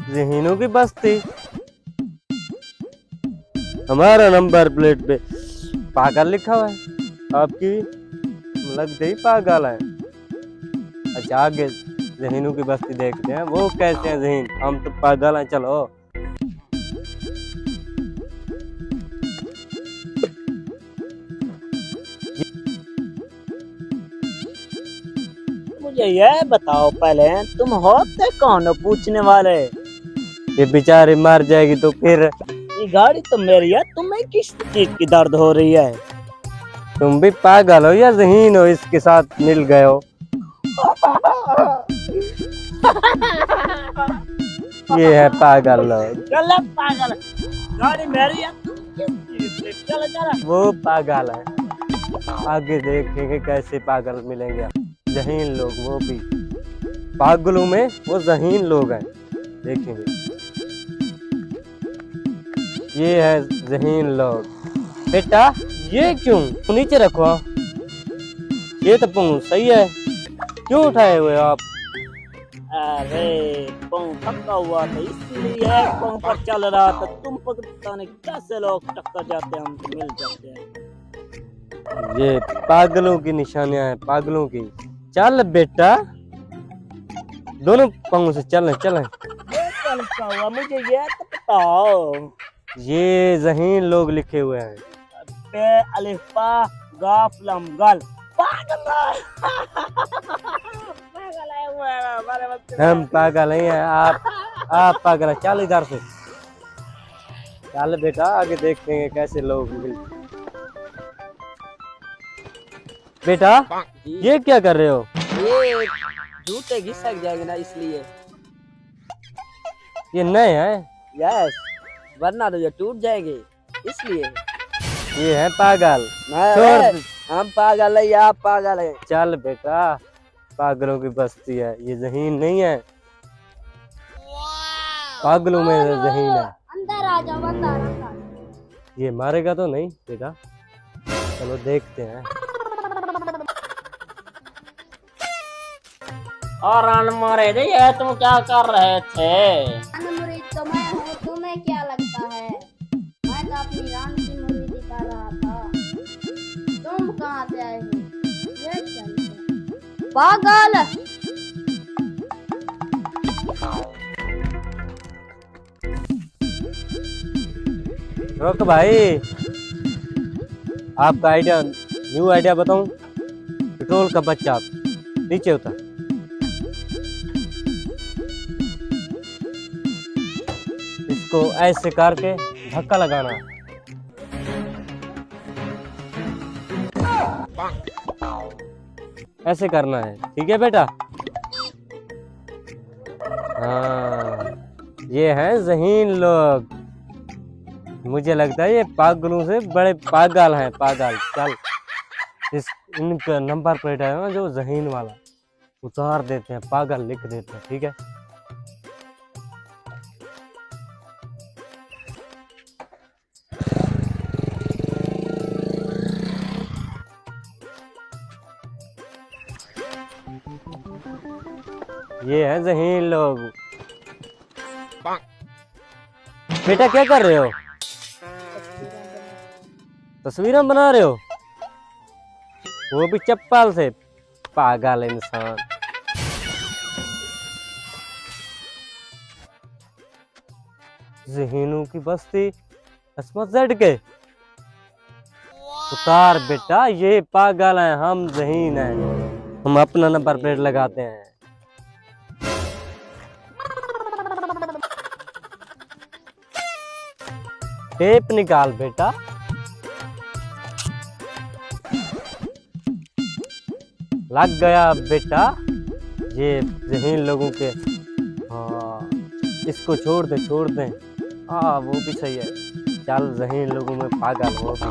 ज़हीनों की बस्ती। हमारा number plate पे पागल लिखा हुआ है। आपकी लगते ही पागल है। अच्छा आगे ज़हीनों की बस्ती देखते हैं, वो कैसे हैं ज़हीन, हम तो पागल हैं। चलो मुझे यह बताओ पहले, तुम होते कौन हो पूछने वाले? ये बेचारी मर जाएगी तो फिर ये गाड़ी तो मेरी है, तुम्हें किस चीज की दर्द हो रही है? तुम भी पागल हो या ज़हीन हो, इसके साथ मिल गए हो। ये है पागल लोग। चल पागल, गाड़ी मेरी है, तुम किस चीज की? चल चल। वो पागल है, आगे देखेंगे कैसे पागल मिलेंगे। ज़हीन लोग, वो भी पागलों में वो ज़हीन लोग हैं, देखेंगे। ये है ज़हीन लोग। बेटा ये क्यों नीचे रखो, ये तो पूंछ सही है, क्यों उठाए हुए हो आप? अरे पाँव थका हुआ था इसलिए पाँव पर चल रहा था। तुम पता नहीं कैसे लोग टक्कर जाते हैं, हमसे मिल जाते हैं। ये पागलों की निशानियां हैं, पागलों की। चल बेटा, दोनों पाँव से चलें चलें। ये चलता हुआ मुझे ये तो बताओ। ये ज़हीन लोग लिखे हुए हैं। पे अलिफा गाफ लम गल। पागल पागल है वो, हमारे बच्चे हम पागल नहीं है, आप पागल है। चल इधर से चल बेटा, आगे देखते हैं कैसे लोग मिलते। बेटा ये क्या कर रहे हो? ये जूते घिसक जाएंगे ना इसलिए। ये नए हैं। यस, वरना तो ये टूट जाएंगे इसलिए। ये है पागल। छोड़, हम पागल है या आप पागल है? चल बेटा, पागलों की बस्ती है, ये ज़हीन नहीं है, पागलों में ज़हीन है। अंदर आ जाओ, अंदर अंदर। ये मारेगा तो नहीं बेटा, चलो देखते हैं। और अनमरे ये तुम क्या कर रहे थे? मुरीद तो मैं हूँ, तुम्हें क्या लगता है? मैं तो अपनी रान की मुरीदी कर रहा था। तुम कहाँ से आए हो? ये चलते पागल। रुक भाई, आपका आइडिया, न्यू आइडिया बताऊं? पेट्रोल का बच्चा, नीचे उतर। इसको ऐसे करके धक्का लगाना। ऐसे करना है, ठीक है बेटा? हाँ, ये हैं ज़हीन लोग। मुझे लगता है ये पागलों से बड़े पागल हैं, पागल। चल इनका नंबर प्लेट है ना जो ज़हीन वाला, उतार देते हैं, पागल लिख देते हैं, ठीक है? ये है ज़हीन लोग। बेटा क्या कर रहे हो? तस्वीरें बना रहे हो, वो भी चप्पल से? पागल इंसान। ज़हीनों की बस्ती, अस्मत ज़ेड के। उतार बेटा, ये पागल हैं, हम ज़हीन हैं, हम अपना नंबर प्लेट लगाते हैं। टेप निकाल बेटा। लग गया बेटा, ये ज़हीन लोगों के। हाँ, इसको छोड़ दे, छोड़ दे। हाँ वो भी सही है। चल ज़हीन लोगों में पागल, वो भी